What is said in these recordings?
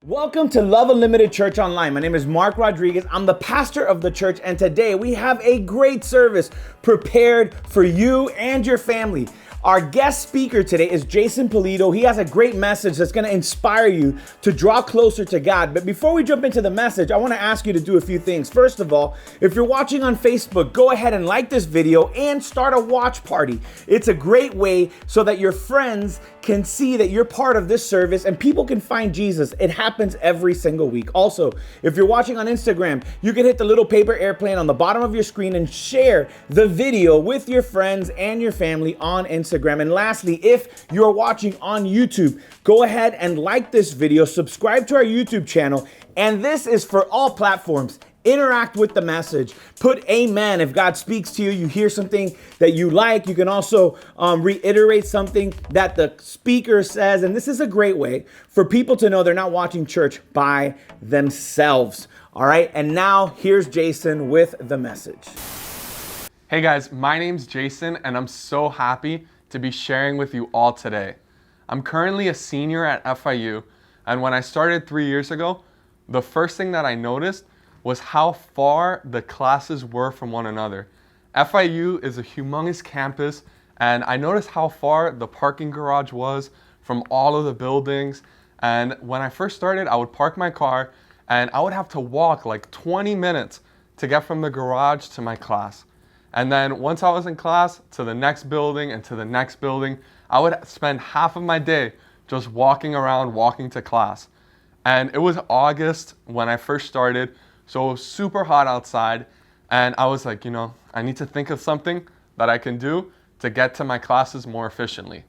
Welcome to Love Unlimited Church Online. My name is Mark Rodriguez. I'm the pastor of the church, and today we have a great service prepared for you and your family. Our guest speaker today is Jason Pulido. He has a great message that's going to inspire you to draw closer to God. But before we jump into the message, I want to ask you to do a few things. First of all, if you're watching on Facebook, go ahead and like this video and start a watch party. It's a great way so that your friends can see that you're part of this service and people can find Jesus. It happens every single week. Also, if you're watching on Instagram, you can hit the little paper airplane on the bottom of your screen and share the video with your friends and your family on Instagram. And lastly, if you're watching on YouTube, go ahead and like this video, subscribe to our YouTube channel, and this is for all platforms. Interact with the message. Put amen if God speaks to you. You hear something that you like. You can also reiterate something that the speaker says. And this is a great way for people to know they're not watching church by themselves. All right. And now here's Jason with the message. Hey guys, my name's Jason and I'm so happy to be sharing with you all today. I'm currently a senior at FIU. And when I started 3 years ago, the first thing that I noticed was how far the classes were from one another. FIU is a humongous campus, and I noticed how far the parking garage was from all of the buildings. And when I first started, I would park my car and I would have to walk like 20 minutes to get from the garage to my class. And then once I was in class, to the next building and to the next building, I would spend half of my day just walking around, walking to class. And it was August when I first started, so it was super hot outside, and I was like, I need to think of something that I can do to get to my classes more efficiently.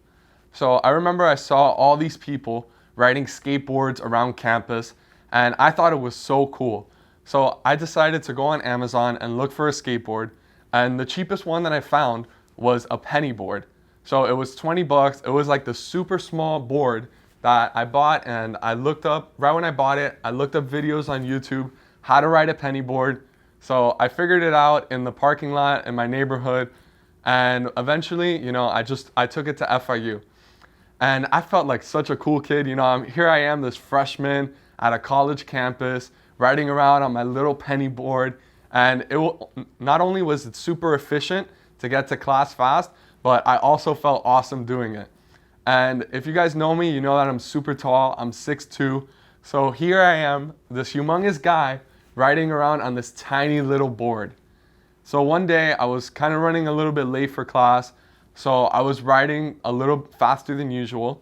So I remember I saw all these people riding skateboards around campus, and I thought it was so cool. So I decided to go on Amazon and look for a skateboard, and the cheapest one that I found was a penny board. So it was $20. It was like the super small board that I bought, and I looked up, right when I bought it, I looked up videos on YouTube how to ride a penny board. So I figured it out in the parking lot in my neighborhood, and eventually, I took it to FIU. And I felt like such a cool kid. Here I am, this freshman at a college campus, riding around on my little penny board, and not only was it super efficient to get to class fast, but I also felt awesome doing it. And if you guys know me, you know that I'm super tall. I'm 6'2". So here I am, this humongous guy, riding around on this tiny little board. So one day I was kind of running a little bit late for class, so I was riding a little faster than usual.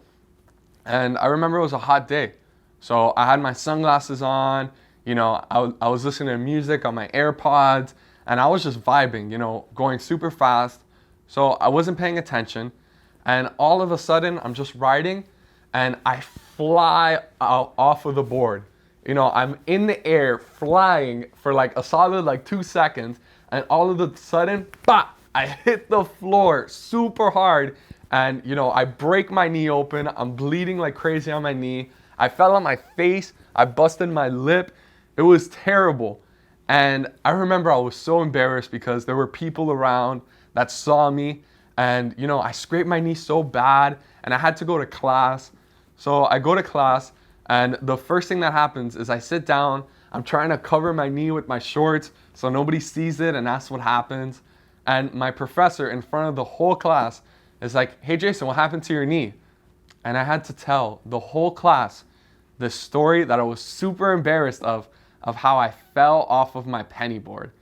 And I remember it was a hot day. So I had my sunglasses on, I was listening to music on my AirPods, and I was just vibing, going super fast. So I wasn't paying attention. And all of a sudden I'm just riding and I fly out off of the board. I'm in the air flying for like a solid 2 seconds, and all of a sudden, bah, I hit the floor super hard, and I break my knee open. I'm bleeding like crazy on my knee. I fell on my face. I busted my lip. It was terrible. And I remember I was so embarrassed because there were people around that saw me, and I scraped my knee so bad, and I had to go to class. So I go to class, and the first thing that happens is I sit down. I'm trying to cover my knee with my shorts so nobody sees it, and that's what happens. And my professor in front of the whole class is like, "Hey Jason, what happened to your knee?" And I had to tell the whole class this story that I was super embarrassed of how I fell off of my penny board.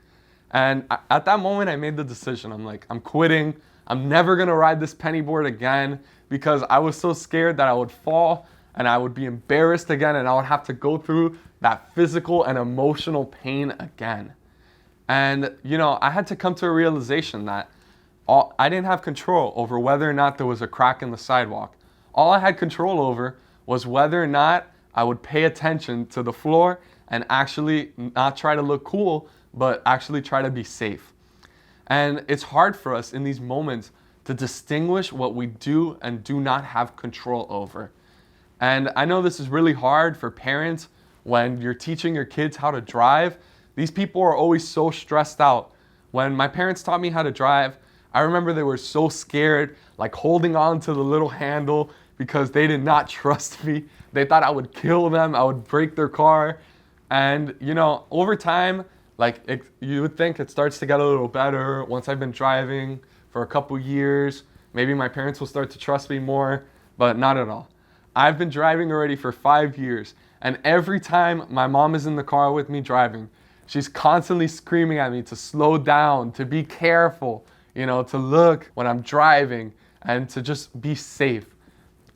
And at that moment I made the decision. I'm like, I'm quitting. I'm never gonna ride this penny board again, because I was so scared that I would fall and I would be embarrassed again, and I would have to go through that physical and emotional pain again. And I had to come to a realization that I didn't have control over whether or not there was a crack in the sidewalk. All I had control over was whether or not I would pay attention to the floor and actually not try to look cool, but actually try to be safe. And it's hard for us in these moments to distinguish what we do and do not have control over. And I know this is really hard for parents when you're teaching your kids how to drive. These people are always so stressed out. When my parents taught me how to drive, I remember they were so scared, like holding on to the little handle, because they did not trust me. They thought I would kill them, I would break their car. And over time, you would think it starts to get a little better once I've been driving for a couple years. Maybe my parents will start to trust me more, but not at all. I've been driving already for 5 years, and every time my mom is in the car with me driving, she's constantly screaming at me to slow down, to be careful, to look when I'm driving, and to just be safe.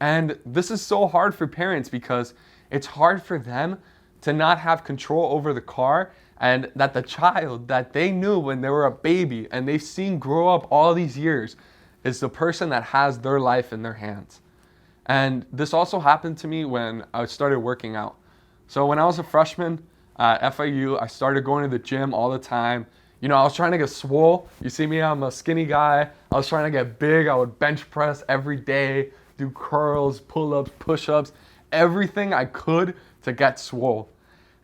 And this is so hard for parents because it's hard for them to not have control over the car, and that the child that they knew when they were a baby and they've seen grow up all these years is the person that has their life in their hands. And this also happened to me when I started working out. So when I was a freshman at FIU, I started going to the gym all the time. I was trying to get swole. You see me, I'm a skinny guy. I was trying to get big. I would bench press every day, do curls, pull-ups, push-ups, everything I could to get swole.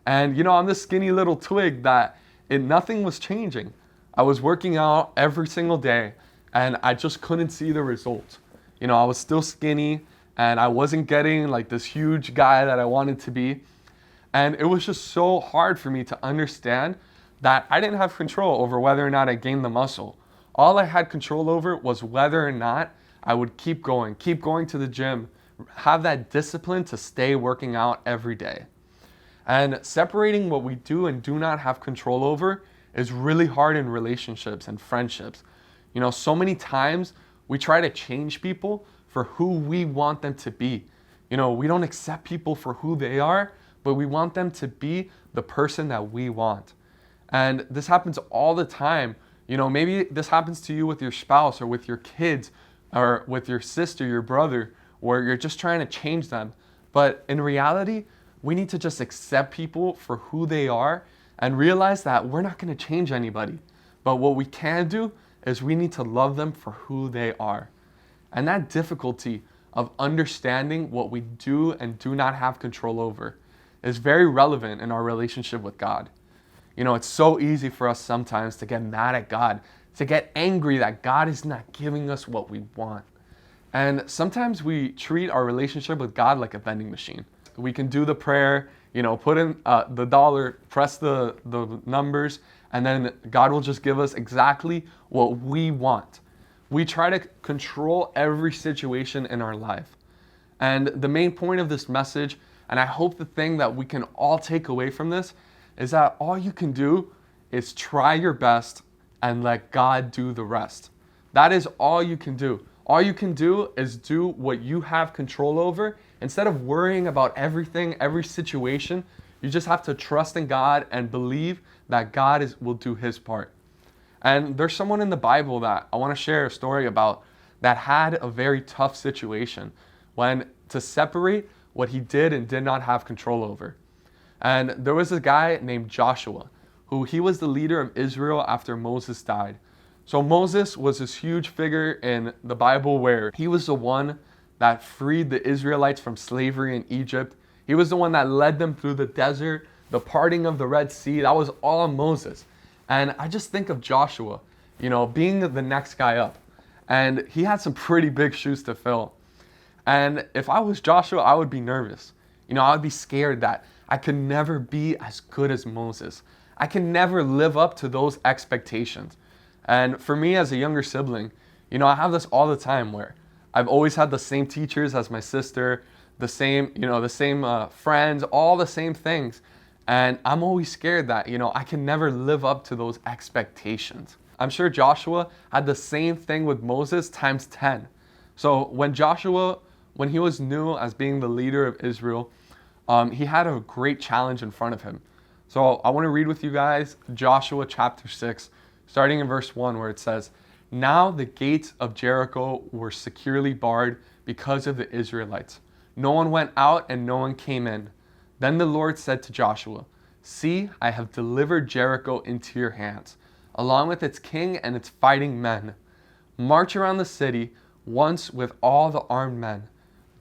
And I'm this skinny little twig that nothing was changing. I was working out every single day and I just couldn't see the results. I was still skinny and I wasn't getting like this huge guy that I wanted to be. And it was just so hard for me to understand that I didn't have control over whether or not I gained the muscle. All I had control over was whether or not I would keep going to the gym, have that discipline to stay working out every day. And separating what we do and do not have control over is really hard in relationships and friendships. So many times we try to change people for who we want them to be. We don't accept people for who they are, but we want them to be the person that we want. And this happens all the time. Maybe this happens to you with your spouse or with your kids or with your sister, your brother, where you're just trying to change them. But in reality, we need to just accept people for who they are and realize that we're not going to change anybody. But what we can do is we need to love them for who they are. And that difficulty of understanding what we do and do not have control over is very relevant in our relationship with God. It's so easy for us sometimes to get mad at God, to get angry that God is not giving us what we want. And sometimes we treat our relationship with God like a vending machine. We can do the prayer, put in the dollar, press the numbers, and then God will just give us exactly what we want. We try to control every situation in our life. And the main point of this message, and I hope the thing that we can all take away from this, is that all you can do is try your best and let God do the rest. That is all you can do. All you can do is do what you have control over. Instead of worrying about everything, every situation, you just have to trust in God and believe that God will do his part. And there's someone in the Bible that I want to share a story about that had a very tough situation to separate what he did and did not have control over. And there was a guy named Joshua, he was the leader of Israel after Moses died. So Moses was this huge figure in the Bible where he was the one that freed the Israelites from slavery in Egypt. He was the one that led them through the desert, the parting of the Red Sea. That was all on Moses. And I just think of Joshua, being the next guy up. And he had some pretty big shoes to fill. And if I was Joshua, I would be nervous. I would be scared that I could never be as good as Moses. I can never live up to those expectations. And for me as a younger sibling, I have this all the time where I've always had the same teachers as my sister, the same friends, all the same things. And I'm always scared that, I can never live up to those expectations. I'm sure Joshua had the same thing with Moses times 10. So when he was new as being the leader of Israel, he had a great challenge in front of him. So I want to read with you guys Joshua chapter 6, starting in verse 1, where it says, "Now the gates of Jericho were securely barred because of the Israelites. No one went out and no one came in. Then the Lord said to Joshua, 'See, I have delivered Jericho into your hands, along with its king and its fighting men. March around the city once with all the armed men.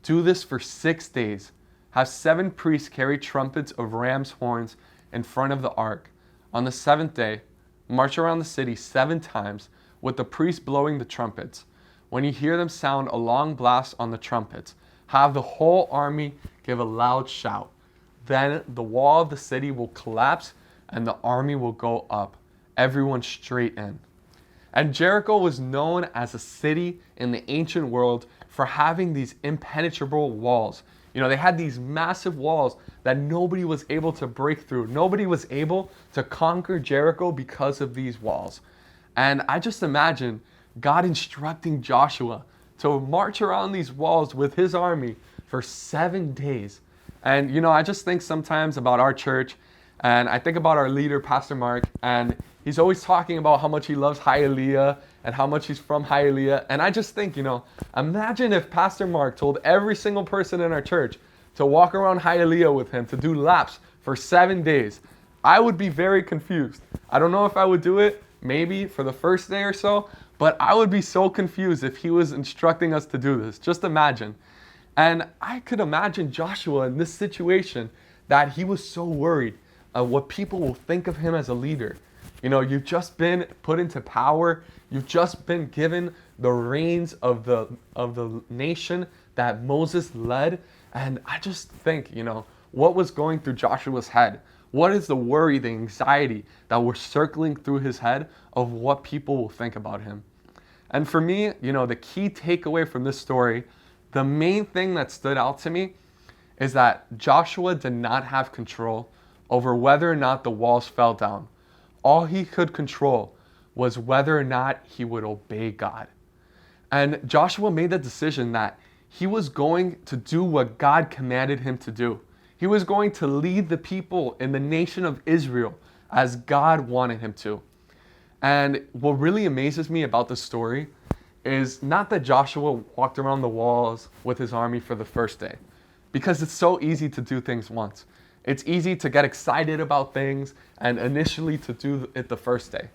Do this for 6 days. Have 7 priests carry trumpets of ram's horns in front of the ark. On the 7th day, march around the city 7 times with the priests blowing the trumpets. When you hear them sound a long blast on the trumpets, Have the whole army give a loud shout. Then the wall of the city will collapse and the army will go up, everyone straight in. And Jericho was known as a city in the ancient world for having these impenetrable walls. They had these massive walls that nobody was able to break through. Nobody was able to conquer Jericho because of these walls. And I just imagine God instructing Joshua to march around these walls with his army for 7 days. And I just think sometimes about our church, and I think about our leader, Pastor Mark, and he's always talking about how much he loves Hialeah and how much he's from Hialeah. And I just think, imagine if Pastor Mark told every single person in our church to walk around Hialeah with him, to do laps for 7 days. I would be very confused. I don't know if I would do it, maybe for the first day or so, but I would be so confused if he was instructing us to do this. Just imagine. And I could imagine Joshua in this situation, that he was so worried of what people will think of him as a leader. You've just been put into power. You've just been given the reins of the nation that Moses led. And I just think, what was going through Joshua's head? What is the worry, the anxiety that was circling through his head of what people will think about him? And for me, the key takeaway from this story, the main thing that stood out to me is that Joshua did not have control over whether or not the walls fell down. All he could control was whether or not he would obey God. And Joshua made the decision that he was going to do what God commanded him to do. He was going to lead the people in the nation of Israel as God wanted him to. And what really amazes me about this story is not that Joshua walked around the walls with his army for the first day, because it's so easy to do things once. It's easy to get excited about things and initially to do it the first day.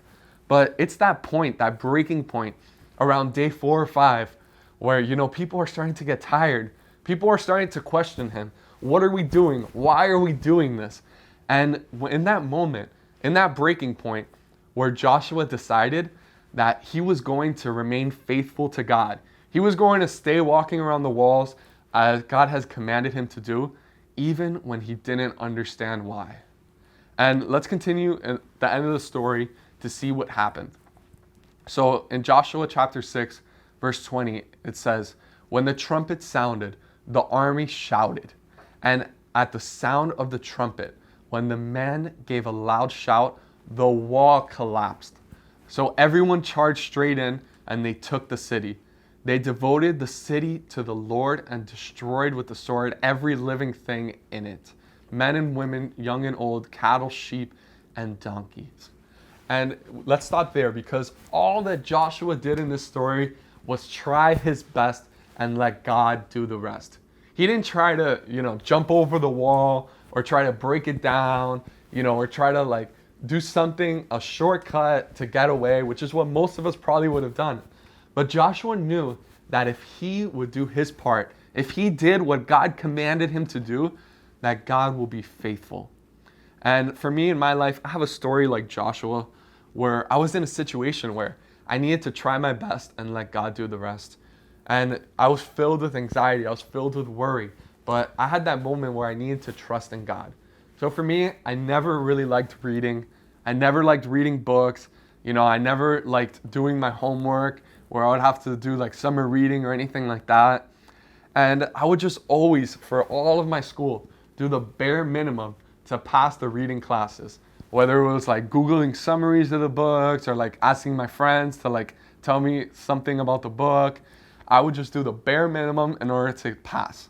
But it's that point, that breaking point around day 4 or 5, where, people are starting to get tired. People are starting to question him. What are we doing? Why are we doing this? And in that moment, in that breaking point, where Joshua decided that he was going to remain faithful to God, he was going to stay walking around the walls as God has commanded him to do, even when he didn't understand why. And let's continue at the end of the story to see what happened. So in Joshua chapter 6, verse 20, it says, "When the trumpet sounded, the army shouted. And at the sound of the trumpet, when the men gave a loud shout, the wall collapsed. So everyone charged straight in, and they took the city. They devoted the city to the Lord and destroyed with the sword every living thing in it, men and women, young and old, cattle, sheep, and donkeys." And let's stop there, because all that Joshua did in this story was try his best and let God do the rest. He didn't try to, jump over the wall or try to break it down, or try to do something, a shortcut to get away, which is what most of us probably would have done. But Joshua knew that if he would do his part, if he did what God commanded him to do, that God will be faithful. And for me in my life, I have a story like Joshua, where I was in a situation where I needed to try my best and let God do the rest. And I was filled with anxiety, I was filled with worry, but I had that moment where I needed to trust in God. So for me, I never really liked reading. I never liked reading books. I never liked doing my homework, where I would have to do summer reading or anything like that. And I would just always, for all of my school, do the bare minimum to pass the reading classes. Whether it was Googling summaries of the books or asking my friends to tell me something about the book, I would just do the bare minimum in order to pass.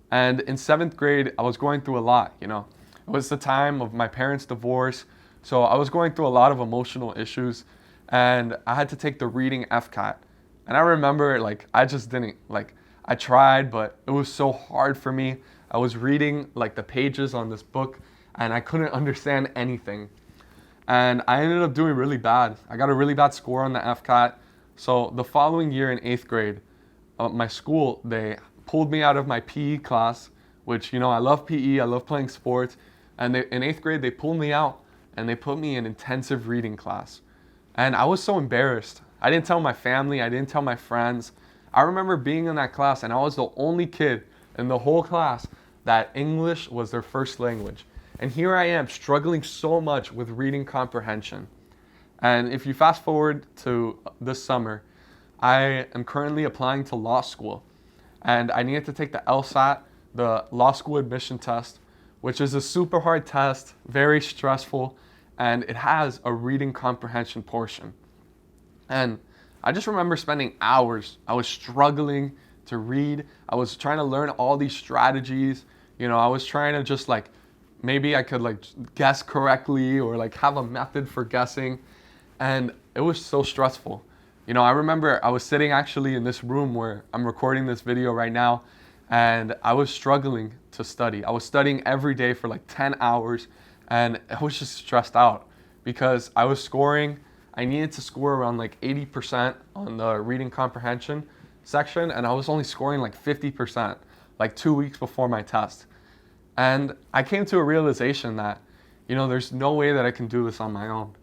And in 7th grade, I was going through a lot, It was the time of my parents' divorce, so I was going through a lot of emotional issues, and I had to take the reading FCAT. And I remember, I just didn't, I tried, but it was so hard for me. I was reading, the pages on this book, and I couldn't understand anything. And I ended up doing really bad. I got a really bad score on the FCAT. So the following year in 8th grade, my school, they pulled me out of my PE class, which, I love PE, I love playing sports. And in 8th grade, they pulled me out and they put me in intensive reading class. And I was so embarrassed. I didn't tell my family, I didn't tell my friends. I remember being in that class and I was the only kid in the whole class that English was their first language. And here I am struggling so much with reading comprehension. And if you fast forward to this summer, I am currently applying to law school. And I needed to take the LSAT, the law school admission test, which is a super hard test, very stressful, and it has a reading comprehension portion. And I just remember spending hours. I was struggling to read. I was trying to learn all these strategies. I was trying to just maybe I could guess correctly or have a method for guessing. And it was so stressful. I remember I was sitting actually in this room where I'm recording this video right now, and I was struggling to study. I was studying every day for 10 hours, and I was just stressed out because I needed to score around 80% on the reading comprehension section, and I was only scoring 50%, 2 weeks before my test. And I came to a realization that, there's no way that I can do this on my own.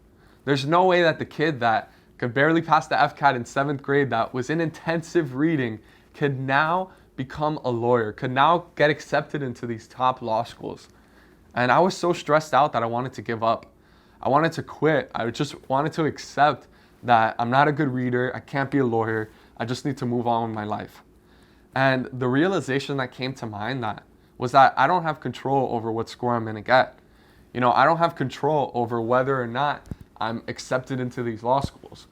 There's no way that the kid that could barely pass the FCAT in 7th grade that was in intensive reading could now become a lawyer, could now get accepted into these top law schools. And I was so stressed out that I wanted to give up. I wanted to quit. I just wanted to accept that I'm not a good reader, I can't be a lawyer, I just need to move on with my life. And the realization that came to mind was that I don't have control over what score I'm gonna get. I don't have control over whether or not I'm accepted into these law schools.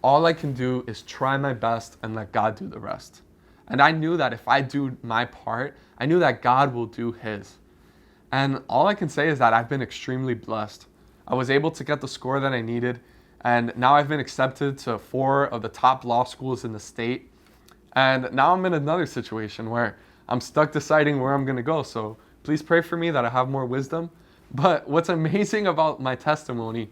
All I can do is try my best and let God do the rest. And I knew that if I do my part, I knew that God will do his. And all I can say is that I've been extremely blessed. I was able to get the score that I needed, and now I've been accepted to 4 of the top law schools in the state. And now I'm in another situation where I'm stuck deciding where I'm gonna go. So please pray for me that I have more wisdom. But what's amazing about my testimony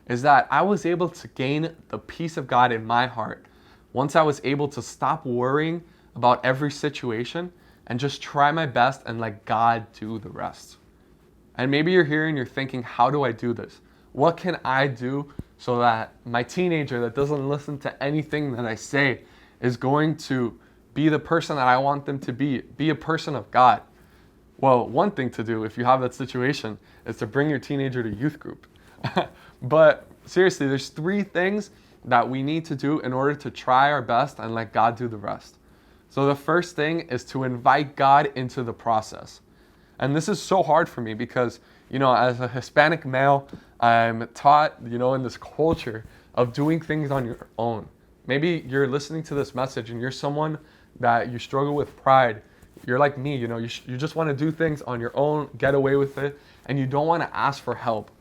is that I was able to gain the peace of God in my heart once I was able to stop worrying about every situation and just try my best and let God do the rest. And maybe you're here and you're thinking, how do I do this? What can I do so that my teenager that doesn't listen to anything that I say is going to be the person that I want them to be a person of God? Well, one thing to do if you have that situation is to bring your teenager to youth group. But seriously, there's 3 things that we need to do in order to try our best and let God do the rest. So the first thing is to invite God into the process. And this is so hard for me because, as a Hispanic male, I'm taught, in this culture of doing things on your own. Maybe you're listening to this message and you're someone that you struggle with pride. You're like me, you just want to do things on your own, get away with it, and you don't want to ask for help.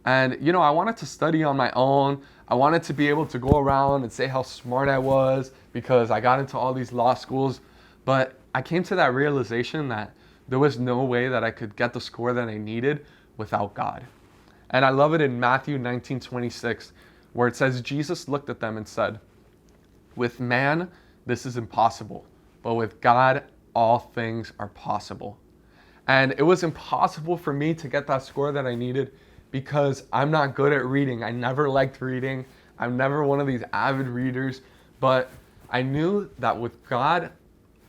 And, I wanted to study on my own. I wanted to be able to go around and say how smart I was because I got into all these law schools. But I came to that realization that there was no way that I could get the score that I needed without God. And I love it in Matthew 19:26, where it says, Jesus looked at them and said, with man, this is impossible, but with God, all things are possible. And it was impossible for me to get that score that I needed because I'm not good at reading. I never liked reading. I'm never one of these avid readers, but I knew that with God,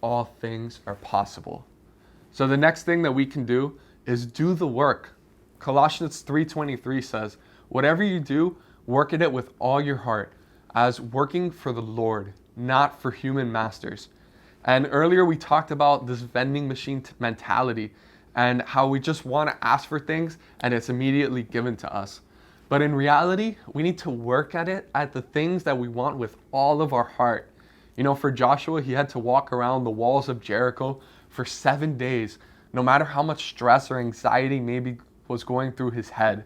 all things are possible. So the next thing that we can do is do the work. Colossians 3:23 says, whatever you do, work at it with all your heart, as working for the Lord, not for human masters. And earlier we talked about this vending machine mentality and how we just want to ask for things and it's immediately given to us. But in reality, we need to work at the things that we want with all of our heart. For Joshua, he had to walk around the walls of Jericho for 7 days, no matter how much stress or anxiety maybe was going through his head.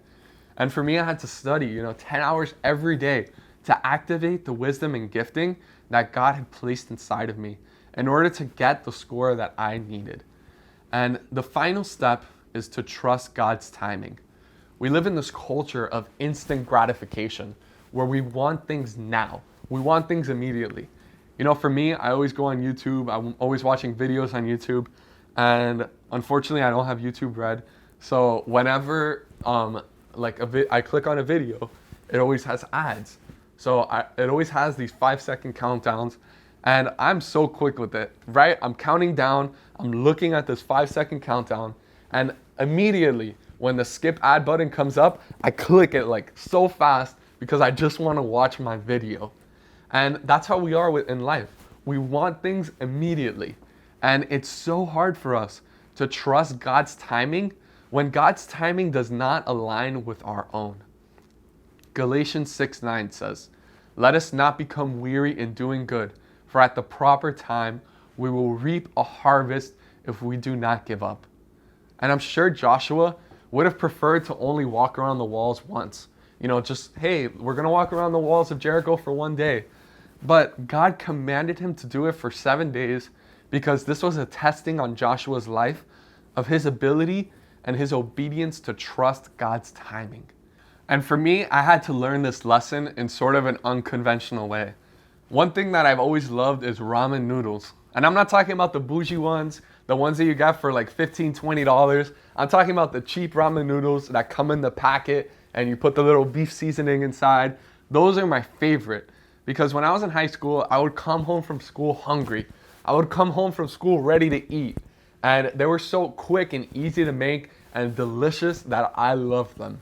And for me, I had to study, 10 hours every day to activate the wisdom and gifting that God had placed inside of me in order to get the score that I needed. And the final step is to trust God's timing. We live in this culture of instant gratification where we want things now. We want things immediately. For me, I always go on YouTube. I'm always watching videos on YouTube. And unfortunately, I don't have YouTube Red. So whenever I click on a video, it always has ads. So it always has these 5-second countdowns. And I'm so quick with it, right? I'm counting down, I'm looking at this 5-second countdown, and immediately when the skip ad button comes up, I click it like so fast because I just want to watch my video. And that's how we are in life. We want things immediately. And it's so hard for us to trust God's timing when God's timing does not align with our own. Galatians 6:9 says, "Let us not become weary in doing good, for at the proper time we will reap a harvest if we do not give up." And I'm sure Joshua would have preferred to only walk around the walls once. Just, hey, we're going to walk around the walls of Jericho for one day. But God commanded him to do it for 7 days because this was a testing on Joshua's life of his ability and his obedience to trust God's timing. And for me, I had to learn this lesson in sort of an unconventional way. One thing that I've always loved is ramen noodles. And I'm not talking about the bougie ones, the ones that you got for like $15, $20. I'm talking about the cheap ramen noodles that come in the packet and you put the little beef seasoning inside. Those are my favorite because when I was in high school, I would come home from school hungry. I would come home from school ready to eat. And they were so quick and easy to make and delicious that I loved them.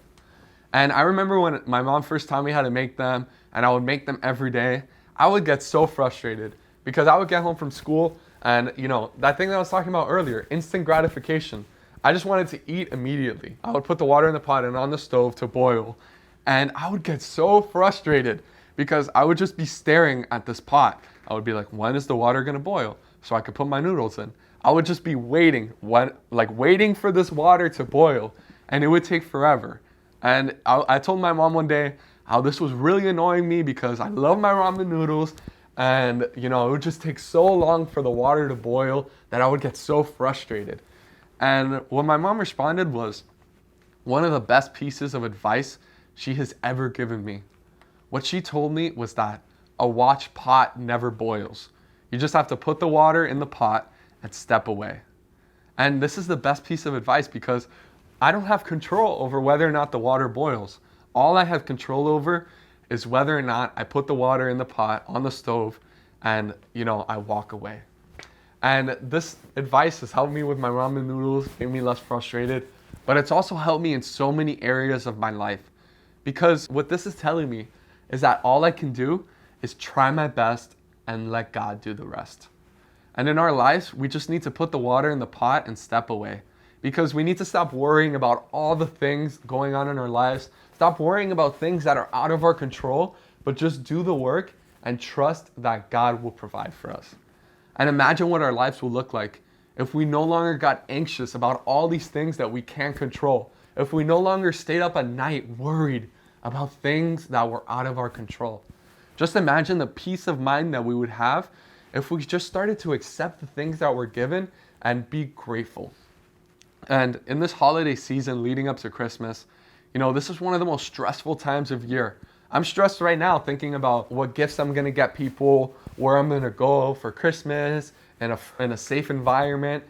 And I remember when my mom first taught me how to make them and I would make them every day, I would get so frustrated because I would get home from school and that thing that I was talking about earlier, instant gratification. I just wanted to eat immediately. I would put the water in the pot and on the stove to boil. And I would get so frustrated because I would just be staring at this pot. I would be like, when is the water gonna boil so I could put my noodles in? I would just be waiting for this water to boil, and it would take forever. And I told my mom one day how this was really annoying me because I love my ramen noodles, and it would just take so long for the water to boil that I would get so frustrated. And what my mom responded was one of the best pieces of advice she has ever given me. What she told me was that a watch pot never boils. You just have to put the water in the pot and step away. And this is the best piece of advice because I don't have control over whether or not the water boils. All I have control over is whether or not I put the water in the pot on the stove and, I walk away. And this advice has helped me with my ramen noodles, made me less frustrated, but it's also helped me in so many areas of my life. Because what this is telling me is that all I can do is try my best and let God do the rest. And in our lives, we just need to put the water in the pot and step away. Because we need to stop worrying about all the things going on in our lives. Stop worrying about things that are out of our control, but just do the work and trust that God will provide for us. And imagine what our lives will look like if we no longer got anxious about all these things that we can't control. If we no longer stayed up at night worried about things that were out of our control. Just imagine the peace of mind that we would have if we just started to accept the things that we're given and be grateful. And in this holiday season leading up to Christmas, this is one of the most stressful times of year. I'm stressed right now thinking about what gifts I'm gonna get people, where I'm gonna go for Christmas, in a safe environment.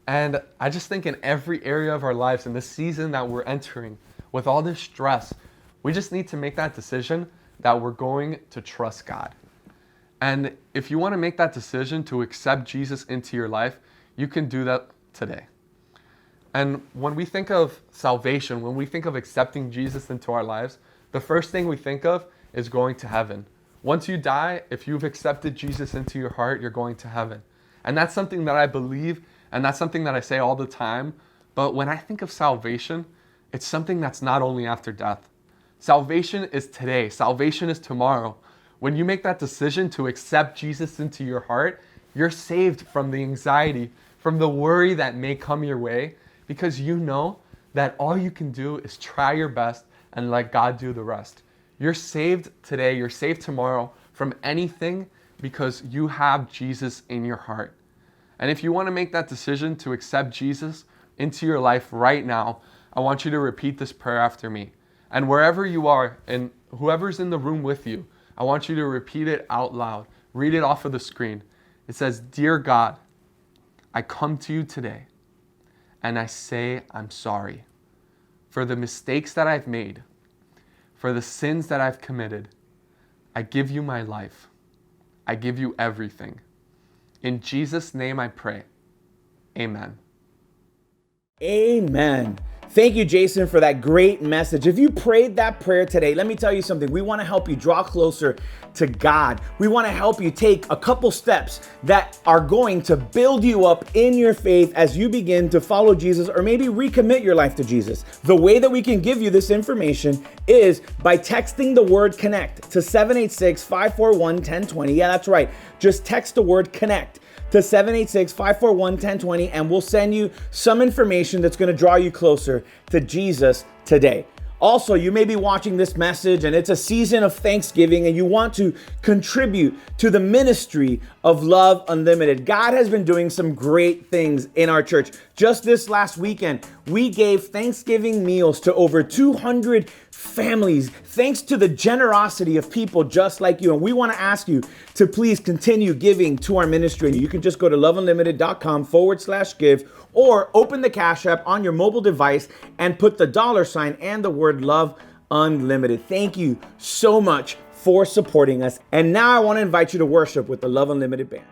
And I just think in every area of our lives, in the season that we're entering, with all this stress, we just need to make that decision that we're going to trust God. And if you want to make that decision to accept Jesus into your life, you can do that today. And when we think of salvation, when we think of accepting Jesus into our lives, the first thing we think of is going to heaven. Once you die, if you've accepted Jesus into your heart, you're going to heaven. And that's something that I believe, and that's something that I say all the time. But when I think of salvation, it's something that's not only after death. Salvation is today. Salvation is tomorrow. When you make that decision to accept Jesus into your heart, you're saved from the anxiety, from the worry that may come your way, because you know that all you can do is try your best and let God do the rest. You're saved today, you're saved tomorrow from anything because you have Jesus in your heart. And if you want to make that decision to accept Jesus into your life right now, I want you to repeat this prayer after me. And wherever you are, and whoever's in the room with you, I want you to repeat it out loud. Read it off of the screen. It says, "Dear God, I come to you today, and I say I'm sorry for the mistakes that I've made, for the sins that I've committed. I give you my life. I give you everything. In Jesus' name I pray. Amen. Amen. Thank you, Jason, for that great message. If you prayed that prayer today, let me tell you something. We want to help you draw closer to God. We want to help you take a couple steps that are going to build you up in your faith as you begin to follow Jesus or maybe recommit your life to Jesus. The way that we can give you this information is by texting the word connect to 786-541-1020. Yeah, that's right. Just text the word connect to 786-541-1020, and we'll send you some information that's going to draw you closer to Jesus today. Also, you may be watching this message and it's a season of Thanksgiving and you want to contribute to the ministry of Love Unlimited. God has been doing some great things in our church. Just this last weekend, we gave Thanksgiving meals to over 200 families, thanks to the generosity of people just like you. And we want to ask you to please continue giving to our ministry. You can just go to loveunlimited.com/give or open the Cash App on your mobile device and put the $ and the word Love Unlimited. Thank you so much for supporting us. And now I want to invite you to worship with the Love Unlimited band.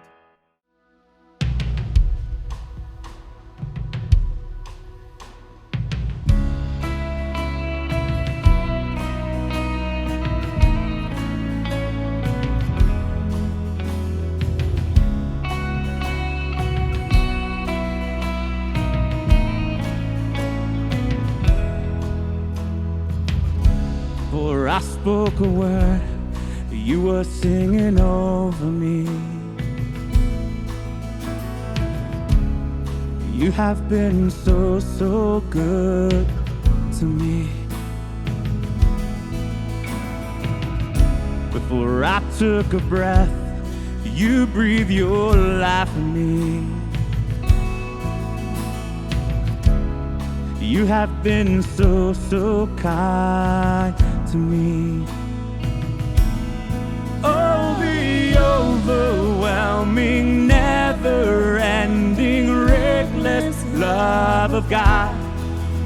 For I spoke a word, you were singing over me. You have been so, so good to me. Before I took a breath, you breathed your life in me. You have been so, so kind to me. Oh, the overwhelming, never-ending, reckless love of God.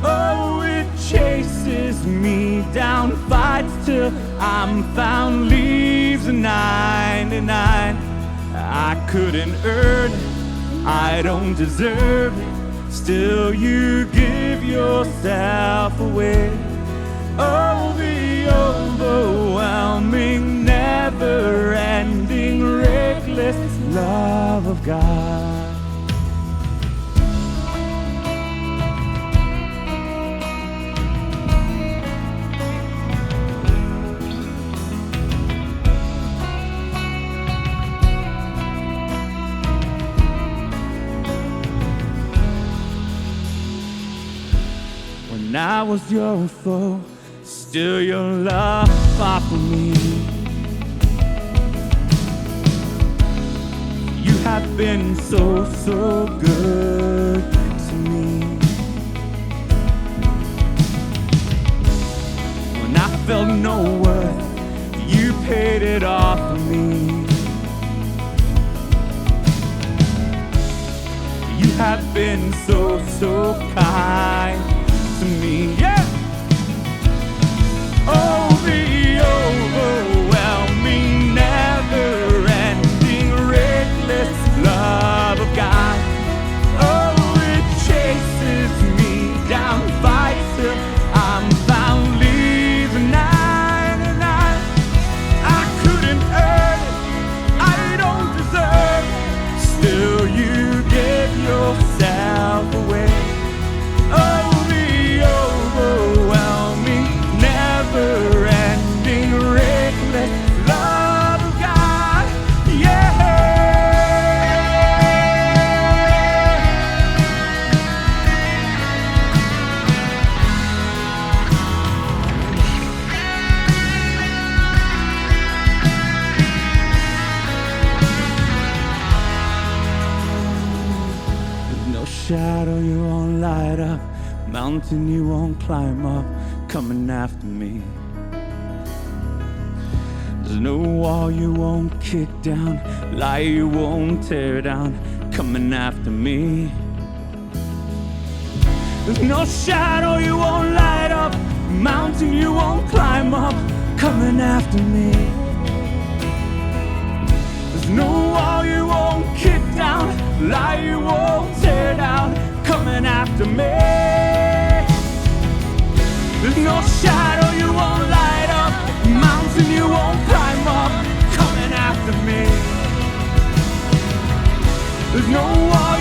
Oh, it chases me down, fights till I'm found, leaves a 99. I couldn't earn it, I don't deserve it, still you give yourself away. Oh, the overwhelming, never-ending, reckless love of God. When I was your foe, still your love fought for me. You have been so, so good to me. When I felt no worth, you paid it all for me. You have been so, so kind to me, yeah. Oh, the overwhelming, never-ending, reckless love of God. Oh, it chases me down, fights till I'm found, leaves a 99. I couldn't earn it, I don't deserve it, still you give yourself away. Oh, overwhelming, never-ending, reckless love of God, yeah. There's no shadow you won't light up, mountain you won't climb up, coming after me. There's no wall you won't kick down, lie you won't tear down, coming after me. There's no shadow you won't light up, mountain you won't climb up, coming after me. There's no wall you won't kick down, lie you won't tear down, coming after me. There's no shadow you won't light up, mountain you won't climb up, coming after me. There's no wall